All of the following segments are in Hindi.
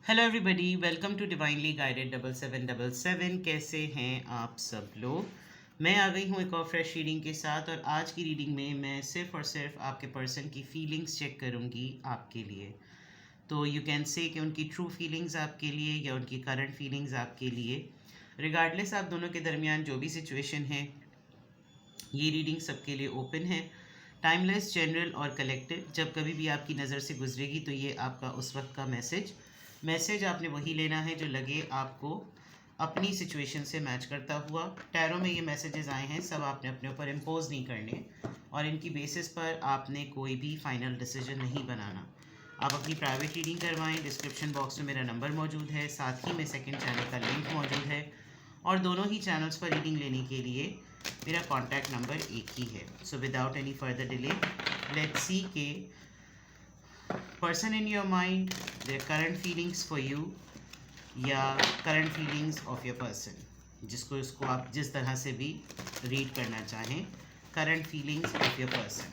Hello everybody, welcome to divinely guided 7777। कैसे हैं आप सब लोग। मैं आ गई हूँ एक और फ्रेश रीडिंग के साथ, और आज की रीडिंग में मैं सिर्फ और सिर्फ आपके पर्सन की फीलिंग्स चेक करूँगी आपके लिए। तो यू कैन से कि उनकी ट्रू फीलिंग्स आपके लिए या उनकी करंट फीलिंग्स आपके लिए, रिगार्डलेस आप दोनों के दरमियान जो भी सिचुएशन है, ये रीडिंग सबके लिए ओपन है। टाइमलेस, जनरल और कलेक्टिव। जब कभी भी आपकी नज़र से गुजरेगी तो ये आपका उस वक्त का मैसेज आपने वही लेना है जो लगे आपको अपनी सिचुएशन से मैच करता हुआ। टैरो में ये मैसेजेस आए हैं, सब आपने अपने ऊपर इम्पोज नहीं करने, और इनकी बेसिस पर आपने कोई भी फाइनल डिसीजन नहीं बनाना। आप अपनी प्राइवेट रीडिंग करवाएं। डिस्क्रिप्शन बॉक्स में मेरा नंबर मौजूद है, साथ ही में सेकंड चैनल का लिंक मौजूद है, और दोनों ही चैनल्स पर रीडिंग लेने के लिए मेरा कॉन्टैक्ट नंबर एक ही है। So without any further delay, let's see के person in your mind, their current feelings for you, या current feelings of your person, इसको आप जिस तरह से भी रीड करना चाहें। Current feelings of your person,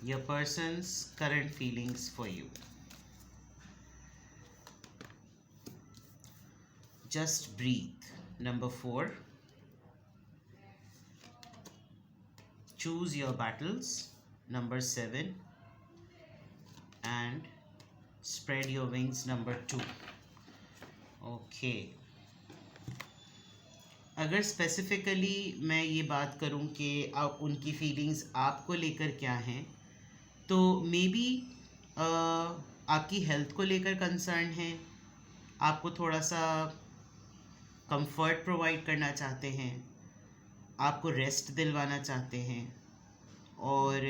your person's current feelings for you. Just breathe. Number 4. Choose your battles. Number 7. And spread your wings. Number 2. Okay. अगर स्पेसिफिकली मैं ये बात करूं कि आप उनकी फीलिंग्स आपको लेकर क्या हैं, तो मे बी आपकी हेल्थ को लेकर कंसर्न है, आपको थोड़ा सा कंफर्ट प्रोवाइड करना चाहते हैं, आपको रेस्ट दिलवाना चाहते हैं, और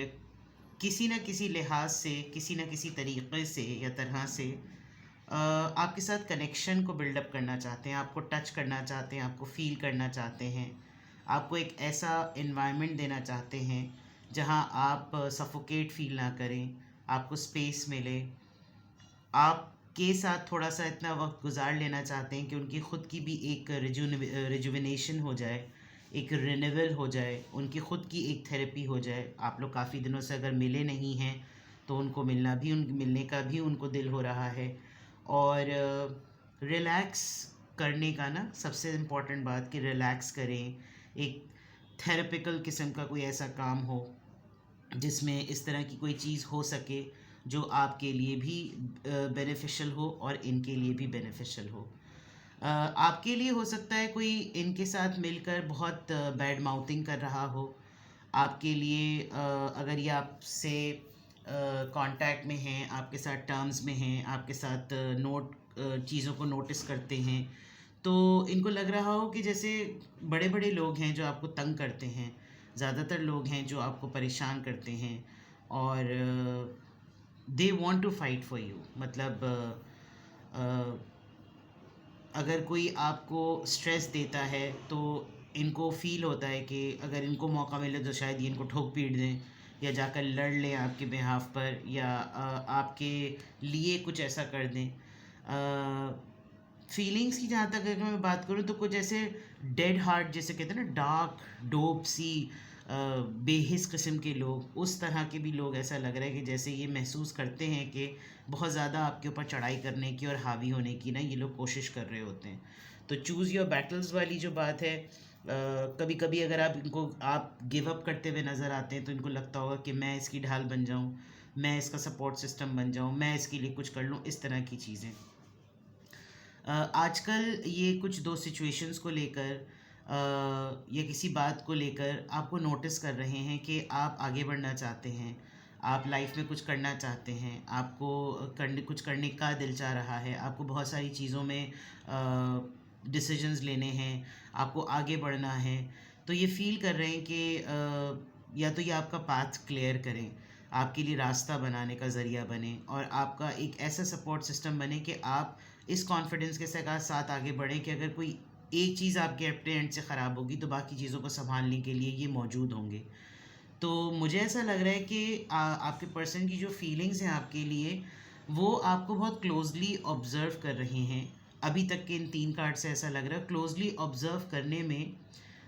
किसी न किसी लिहाज से, किसी न किसी तरीक़े से या तरह से आपके साथ कनेक्शन को बिल्डअप करना चाहते हैं, आपको टच करना चाहते हैं, आपको फील करना चाहते हैं, आपको एक ऐसा इन्वायरमेंट देना चाहते हैं जहां आप सफोकेट फील ना करें, आपको स्पेस मिले, आपके साथ थोड़ा सा इतना वक्त गुजार लेना चाहते हैं कि उनकी ख़ुद की भी एक रिजुविनेशन हो जाए, एक रिन्यूअल हो जाए, उनकी ख़ुद की एक थेरेपी हो जाए। आप लोग काफ़ी दिनों से अगर मिले नहीं हैं तो उनको मिलने का भी उनको दिल हो रहा है, और रिलैक्स करने का ना, सबसे इम्पॉर्टेंट बात कि रिलैक्स करें। एक थेरेपिकल किस्म का कोई ऐसा काम हो जिसमें इस तरह की कोई चीज़ हो सके जो आपके लिए भी बेनिफिशियल हो और इनके लिए भी बेनिफिशियल हो। आपके लिए हो सकता है कोई इनके साथ मिलकर बहुत बैड माउथिंग कर रहा हो, आपके लिए अगर ये आपसे कांटेक्ट में हैं, आपके साथ टर्म्स में हैं, आपके साथ चीज़ों को नोटिस करते हैं, तो इनको लग रहा हो कि जैसे बड़े बड़े लोग हैं जो आपको तंग करते हैं, ज़्यादातर लोग हैं जो आपको परेशान करते हैं, और they want to fight for you. मतलब अगर कोई आपको स्ट्रेस देता है तो इनको फील होता है कि अगर इनको मौका मिले तो शायद ये इनको ठोक पीट दें, या जाकर लड़ लें आपके बिहाफ पर, या आपके लिए कुछ ऐसा कर दें। फीलिंग्स की जहाँ तक अगर मैं बात करूँ तो कुछ ऐसे डेड हार्ट जैसे कहते हैं ना, डार्क डोप सी बेहिस किस्म के लोग, उस तरह के भी लोग, ऐसा लग रहा है कि जैसे ये महसूस करते हैं कि बहुत ज़्यादा आपके ऊपर चढ़ाई करने की और हावी होने की ना ये लोग कोशिश कर रहे होते हैं। तो चूज़ योर बैटल्स वाली जो बात है, कभी कभी अगर आप गिव अप करते हुए नज़र आते हैं तो इनको लगता होगा कि मैं इसकी ढाल बन जाऊँ, मैं इसका सपोर्ट सिस्टम बन जाऊँ, मैं इसके लिए कुछ कर लूँ, इस तरह की चीज़ें। आजकल ये कुछ दो सिचुएशंस को लेकर या किसी बात को लेकर आपको नोटिस कर रहे हैं कि आप आगे बढ़ना चाहते हैं, आप लाइफ में कुछ करना चाहते हैं, आपको कुछ करने का दिल चाह रहा है, आपको बहुत सारी चीज़ों में डिसीजंस लेने हैं, आपको आगे बढ़ना है। तो ये फील कर रहे हैं कि या तो ये आपका पाथ क्लियर करें, आपके लिए रास्ता बनाने का ज़रिया बने, और आपका एक ऐसा सपोर्ट सिस्टम बने कि आप इस कॉन्फिडेंस के साथ आगे बढ़ें कि अगर कोई एक चीज़ आपके अपने एंड से ख़राब होगी तो बाकी चीज़ों को संभालने के लिए ये मौजूद होंगे। तो मुझे ऐसा लग रहा है कि आपके पर्सन की जो फीलिंग्स हैं आपके लिए, वो आपको बहुत क्लोजली ऑब्ज़र्व कर रहे हैं। अभी तक के इन 3 कार्ड से ऐसा लग रहा है, क्लोजली ऑब्ज़र्व करने में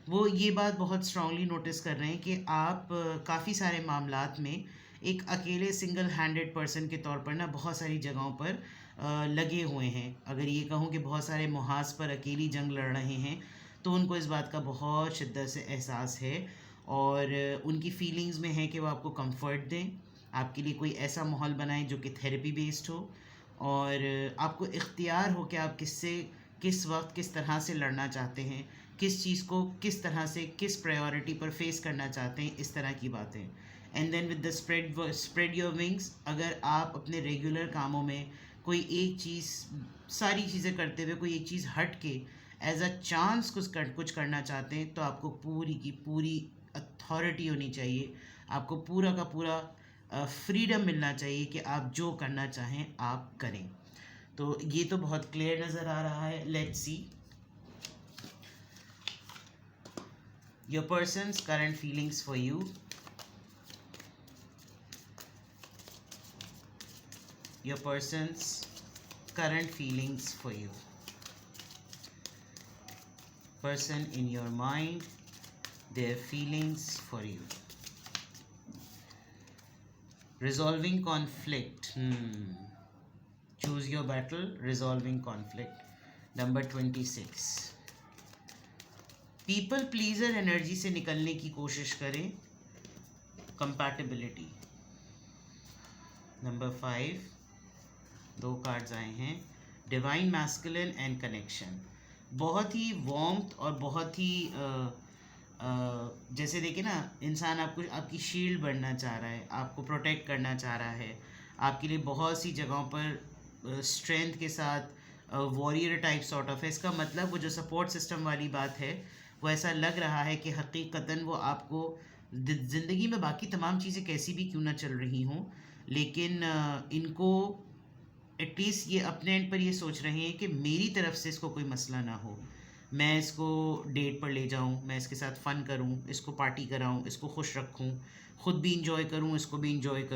वो ये बात बहुत स्ट्रांगली नोटिस कर रहे हैं कि आप काफ़ी सारे मामलात में एक अकेले सिंगल हैंडेड पर्सन के तौर पर ना बहुत सारी जगहों पर लगे हुए हैं। अगर ये कहूँ कि बहुत सारे मुहाज पर अकेली जंग लड़ रहे हैं, तो उनको इस बात का बहुत शिद्दत से एहसास है, और उनकी फीलिंग्स में है कि वो आपको कंफर्ट दें, आपके लिए कोई ऐसा माहौल बनाएं जो कि थेरेपी बेस्ड हो, और आपको इख्तियार हो कि आप किससे किस वक्त किस तरह से लड़ना चाहते हैं, किस चीज़ को किस तरह से किस प्रायोरिटी पर फेस करना चाहते हैं, इस तरह की बातें। And then with the spread your wings, अगर आप अपने रेगुलर कामों में कोई एक चीज़, सारी चीज़ें करते हुए कोई एक चीज़ हट के एज अ चांस कुछ करना चाहते हैं, तो आपको पूरी की पूरी अथॉरिटी होनी चाहिए, आपको पूरा का पूरा फ्रीडम मिलना चाहिए कि आप जो करना चाहें आप करें। तो ये तो बहुत क्लियर नज़र आ रहा है। Let's see your persons current feelings for you. Your person's current feelings for you. Person in your mind, their feelings for you. Resolving conflict. Choose your battle. Resolving conflict. Number 26. People pleaser energy से निकलने की कोशिश करें. Compatibility. Number 5. 2 कार्ड्स आए हैं, डिवाइन मैस्कुलिन एंड कनेक्शन। बहुत ही वार्मथ और बहुत ही जैसे देखिए ना, इंसान आपको आपकी शील्ड बनना चाह रहा है, आपको प्रोटेक्ट करना चाह रहा है, आपके लिए बहुत सी जगहों पर स्ट्रेंथ के साथ वॉरियर टाइप सॉर्ट ऑफ है। इसका मतलब वो जो सपोर्ट सिस्टम वाली बात है, वो ऐसा लग रहा है कि हकीकतन वो आपको ज़िंदगी में बाकी तमाम चीज़ें कैसी भी क्यों ना चल रही हों, लेकिन इनको एटलीस्ट ये अपने एंड पर ये सोच रहे हैं कि मेरी तरफ से इसको कोई मसला ना हो, मैं इसको डेट पर ले जाऊं, मैं इसके साथ फ़न करूं, इसको पार्टी कराऊं, इसको खुश रखूं, ख़ुद भी इंजॉय करूं, इसको भी इंजॉय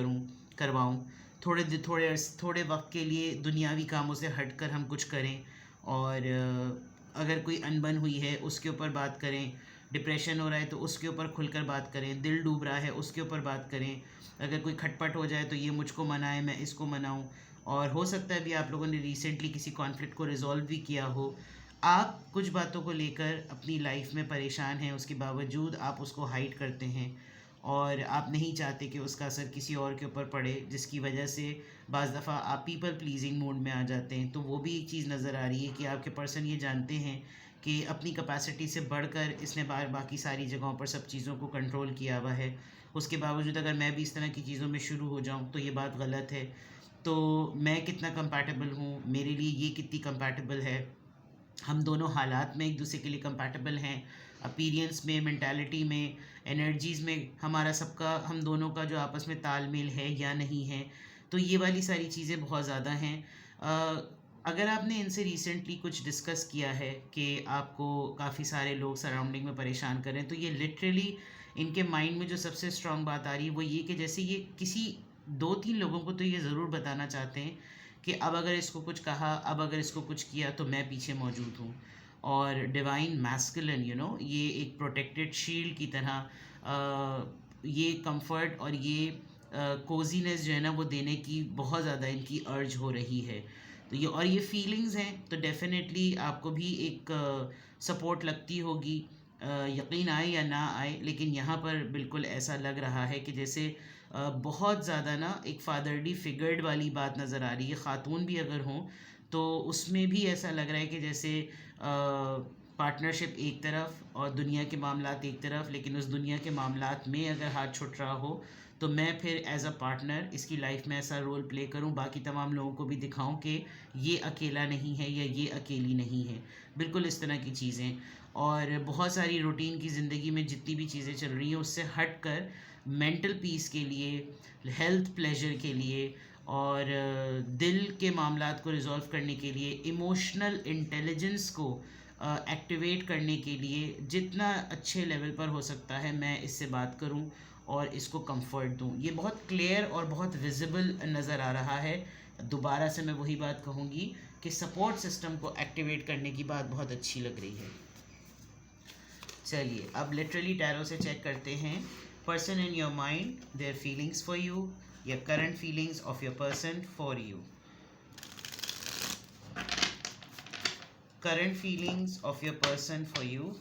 करवाऊं, थोड़े वक्त के लिए दुनियावी कामों से हटकर हम कुछ करें, और अगर कोई अनबन हुई है उसके ऊपर बात करें, डिप्रेशन हो रहा है तो उसके ऊपर खुलकर बात करें, दिल डूब रहा है उसके ऊपर बात करें, अगर कोई खटपट हो जाए तो ये मुझको मनाए, मैं इसको मनाऊं। और हो सकता है भी आप लोगों ने रिसेंटली किसी कॉन्फ्लिक्ट को रिजॉल्व भी किया हो, आप कुछ बातों को लेकर अपनी लाइफ में परेशान हैं, उसके बावजूद आप उसको हाइड करते हैं, और आप नहीं चाहते कि उसका असर किसी और के ऊपर पड़े, जिसकी वजह से बाज़ दफ़ा आप पीपल प्लीजिंग मोड में आ जाते हैं। तो वो भी एक चीज़ नज़र आ रही है कि आपके पर्सन ये जानते हैं कि अपनी कैपेसिटी से बढ़कर इसने बाकी सारी जगहों पर सब चीज़ों को कंट्रोल किया हुआ है, उसके बावजूद अगर मैं भी इस तरह की चीज़ों में शुरू हो जाऊँ तो ये बात गलत है। तो मैं कितना कंपैटिबल हूँ, मेरे लिए ये कितनी कंपैटिबल है, हम दोनों हालात में एक दूसरे के लिए कंपैटिबल हैं, अपीयरेंस में, मेंटालिटी में, एनर्जीज़ में, हमारा सबका, हम दोनों का जो आपस में तालमेल है या नहीं है। तो ये वाली सारी चीज़ें बहुत ज़्यादा हैं। अगर आपने इनसे रिसेंटली कुछ डिस्कस किया है कि आपको काफ़ी सारे लोग सराउंडिंग में परेशान कर रहे हैं, तो ये लिटरली इनके माइंड में जो सबसे स्ट्रॉन्ग बात आ रही है वो ये कि जैसे ये किसी 2-3 लोगों को तो ये ज़रूर बताना चाहते हैं कि अब अगर इसको कुछ कहा, अब अगर इसको कुछ किया तो मैं पीछे मौजूद हूँ। और डिवाइन मैस्कुलिन, ये एक प्रोटेक्टेड शील्ड की तरह ये कंफर्ट और ये कोजीनेस जो है ना वो देने की बहुत ज़्यादा इनकी अर्ज हो रही है। तो ये फीलिंग्स हैं, तो डेफिनेटली आपको भी एक सपोर्ट लगती होगी, यकीन आए या ना आए, लेकिन यहाँ पर बिल्कुल ऐसा लग रहा है कि जैसे बहुत ज़्यादा ना एक फादरली फिगर्ड वाली बात नज़र आ रही है। ख़ातून भी अगर हों तो उसमें भी ऐसा लग रहा है कि जैसे पार्टनरशिप एक तरफ और दुनिया के मामलात एक तरफ, लेकिन उस दुनिया के मामलात में अगर हाथ छुट रहा हो तो मैं फिर एज अ पार्टनर इसकी लाइफ में ऐसा रोल प्ले करूं, बाकी तमाम लोगों को भी दिखाऊं कि ये अकेला नहीं है या ये अकेली नहीं है। बिल्कुल इस तरह की चीज़ें, और बहुत सारी रूटीन की ज़िंदगी में जितनी भी चीज़ें चल रही हैं उससे हट कर मेंटल पीस के लिए, हेल्थ प्लेजर के लिए, और दिल के मामलात को रिज़ॉल्व करने के लिए, इमोशनल इंटेलिजेंस को एक्टिवेट करने के लिए जितना अच्छे लेवल पर हो सकता है मैं इससे बात करूं और इसको कंफर्ट दूं। ये बहुत क्लियर और बहुत विजिबल नज़र आ रहा है। दोबारा से मैं वही बात कहूँगी कि सपोर्ट सिस्टम को एक्टिवेट करने की बात बहुत अच्छी लग रही है। चलिए अब लिटरली टैरो से चेक करते हैं person in your mind, their feelings for you, your current feelings of your person for you. Current feelings of your person for you.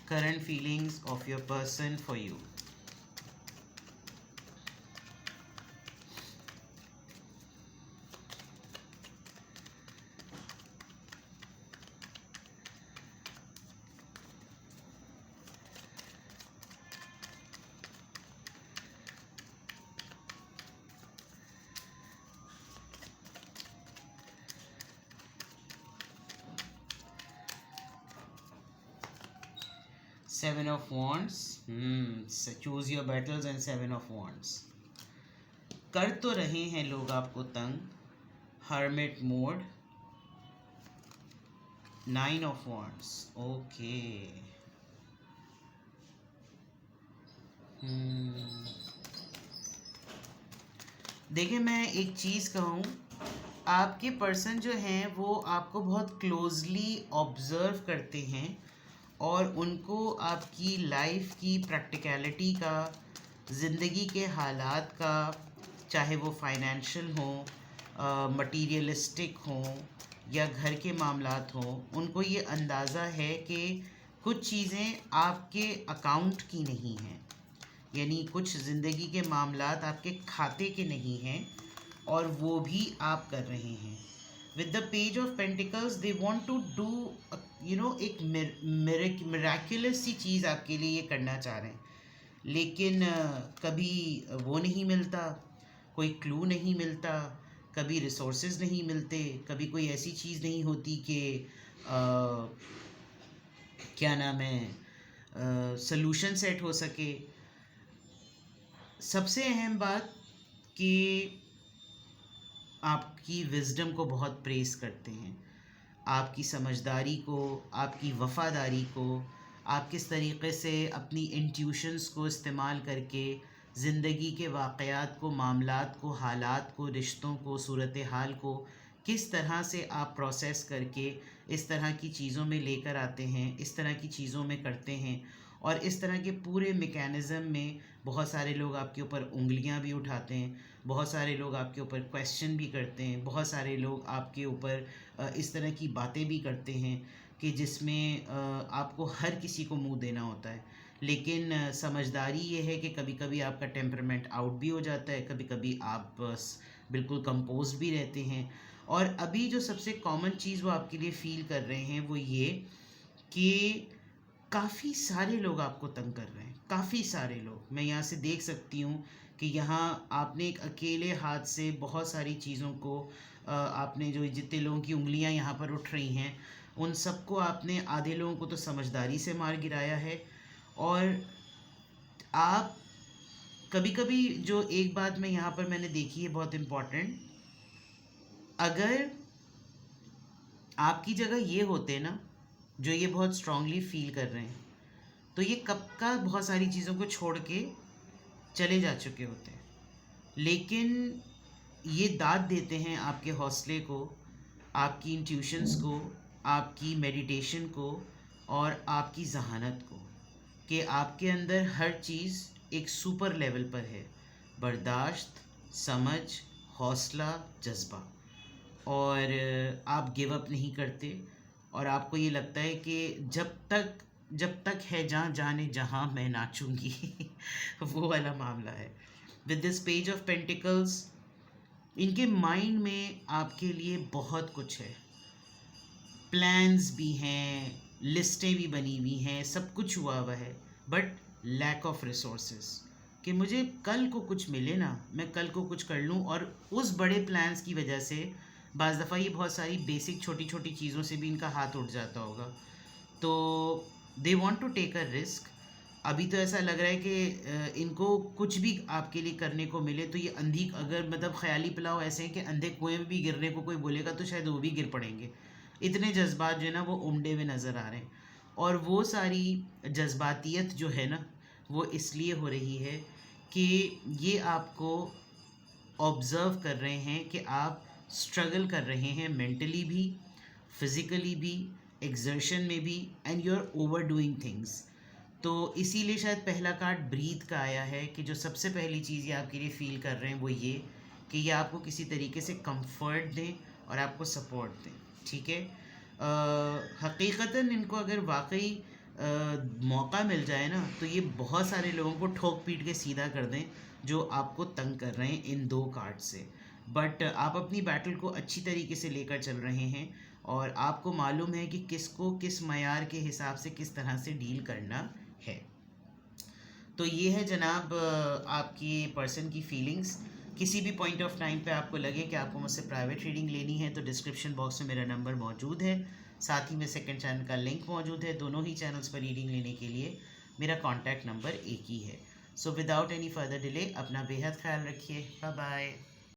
Current feelings of your person for you. Seven of Wands. Choose your battles and Seven of Wands. कर तो रहे हैं लोग आपको तंग. Hermit mode. Nine of Wands. Okay. देखिए, मैं एक चीज़ कहूँ, आपके पर्सन जो हैं वो आपको बहुत क्लोजली ऑब्जर्व करते हैं और उनको आपकी लाइफ की प्रैक्टिकलिटी का, ज़िंदगी के हालात का, चाहे वो फाइनेंशियल हो, मटीरियलिस्टिक हो या घर के मामलात हो, उनको ये अंदाज़ा है कि कुछ चीज़ें आपके अकाउंट की नहीं हैं, यानी कुछ ज़िंदगी के मामलात आपके खाते के नहीं हैं और वो भी आप कर रहे हैं. With the Page of Pentacles, they want to do एक मिराक्युलस सी चीज़ आपके लिए ये करना चाह रहे हैं, लेकिन कभी वो नहीं मिलता, कोई क्लू नहीं मिलता, कभी रिसोर्सेज नहीं मिलते, कभी कोई ऐसी चीज़ नहीं होती कि क्या नाम है, सल्यूशन सेट हो सके. सबसे अहम बात कि आपकी विजडम को बहुत प्रेस करते हैं, आपकी समझदारी को, आपकी वफ़ादारी को, आप किस तरीक़े से अपनी इंट्यूशंस को इस्तेमाल करके ज़िंदगी के वाक़यात को, मामलात को, हालात को, रिश्तों को, सूरत हाल को किस तरह से आप प्रोसेस करके इस तरह की चीज़ों में लेकर आते हैं, इस तरह की चीज़ों में करते हैं. और इस तरह के पूरे मैकेनिज़्म में बहुत सारे लोग आपके ऊपर उंगलियां भी उठाते हैं, बहुत सारे लोग आपके ऊपर क्वेश्चन भी करते हैं, बहुत सारे लोग आपके ऊपर इस तरह की बातें भी करते हैं कि जिसमें आपको हर किसी को मुंह देना होता है. लेकिन समझदारी ये है कि कभी कभी आपका टेम्परामेंट आउट भी हो जाता है, कभी कभी आप बिल्कुल कंपोज भी रहते हैं. और अभी जो सबसे कॉमन चीज़ वो आपके लिए फ़ील कर रहे हैं वो ये कि काफ़ी सारे लोग आपको तंग कर रहे हैं, काफ़ी सारे लोग. मैं यहाँ से देख सकती हूँ कि यहाँ आपने एक अकेले हाथ से बहुत सारी चीज़ों को आपने, जो जितने लोगों की उंगलियाँ यहाँ पर उठ रही हैं, उन सबको आपने, आधे लोगों को तो समझदारी से मार गिराया है. और आप कभी कभी, जो एक बात मैं यहाँ पर मैंने देखी है बहुत इम्पॉर्टेंट, अगर आपकी जगह ये होते ना जो ये बहुत स्ट्रांगली फील कर रहे हैं, तो ये कब का बहुत सारी चीज़ों को छोड़ के चले जा चुके होते हैं. लेकिन ये दाद देते हैं आपके हौसले को, आपकी इंट्यूशंस को, आपकी मेडिटेशन को और आपकी जहानत को, कि आपके अंदर हर चीज़ एक सुपर लेवल पर है. बर्दाश्त, समझ, हौसला, जज्बा. और आप गिव अप नहीं करते और आपको ये लगता है कि जब तक है जहाँ जाने जहाँ मैं नाचूंगी वो वाला मामला है. With this page of pentacles, इनके माइंड में आपके लिए बहुत कुछ है, प्लान्स भी हैं, लिस्टें भी बनी हुई हैं, सब कुछ हुआ हुआ है, बट लैक ऑफ रिसोर्सेज, कि मुझे कल को कुछ मिले ना, मैं कल को कुछ कर लूँ. और उस बड़े प्लान्स की वजह से बाज़ दफ़ा ये बहुत सारी बेसिक छोटी छोटी चीज़ों से भी इनका हाथ उठ जाता होगा. तो they want to take a risk. अभी तो ऐसा लग रहा है कि इनको कुछ भी आपके लिए करने को मिले तो ये अंधी, अगर मतलब ख्याली पुलाव ऐसे हैं कि अंधे कुएं में भी गिरने को कोई बोलेगा तो शायद वो भी गिर पड़ेंगे. इतने जज्बात जो है ना वो उमड़े हुए नज़र आ रहे हैं. और वो सारी जज्बातियत जो है ना वो इसलिए हो रही है कि ये आपको ऑब्ज़र्व कर रहे हैं कि आप स्ट्रगल कर रहे हैं, मेंटली भी, फिज़िकली भी, एक्सर्शन में भी, and you are over doing things. तो इसीलिए शायद पहला कार्ड ब्रीथ का आया है कि जो सबसे पहली चीज़ ये आपके लिए फील कर रहे हैं वो ये कि ये आपको किसी तरीके से कंफर्ट दें और आपको सपोर्ट दें, ठीक है। हकीकतन इनको अगर वाकई मौका मिल जाए ना तो ये बहुत सारे लोगों को ठोक पीट के सीधा कर दें जो आपको तंग कर रहे हैं इन दो कार्ड से। बट आप अपनी बैटल को अच्छी तरीके से लेकर चल रहे हैं और आपको मालूम है कि किसको किस मयार के हिसाब से किस तरह से डील करना है। तो ये है जनाब आपकी पर्सन की फीलिंग्स। किसी भी पॉइंट ऑफ टाइम पे आपको लगे कि आपको मुझसे प्राइवेट रीडिंग लेनी है तो डिस्क्रिप्शन बॉक्स में मेरा नंबर मौजूद है, साथ ही में सेकंड चैनल का लिंक मौजूद है। दोनों ही चैनल्स पर रीडिंग लेने के लिए मेरा कॉन्टैक्ट नंबर एक ही है। So without any further delay अपना बेहद ख्याल रखिए। Bye bye.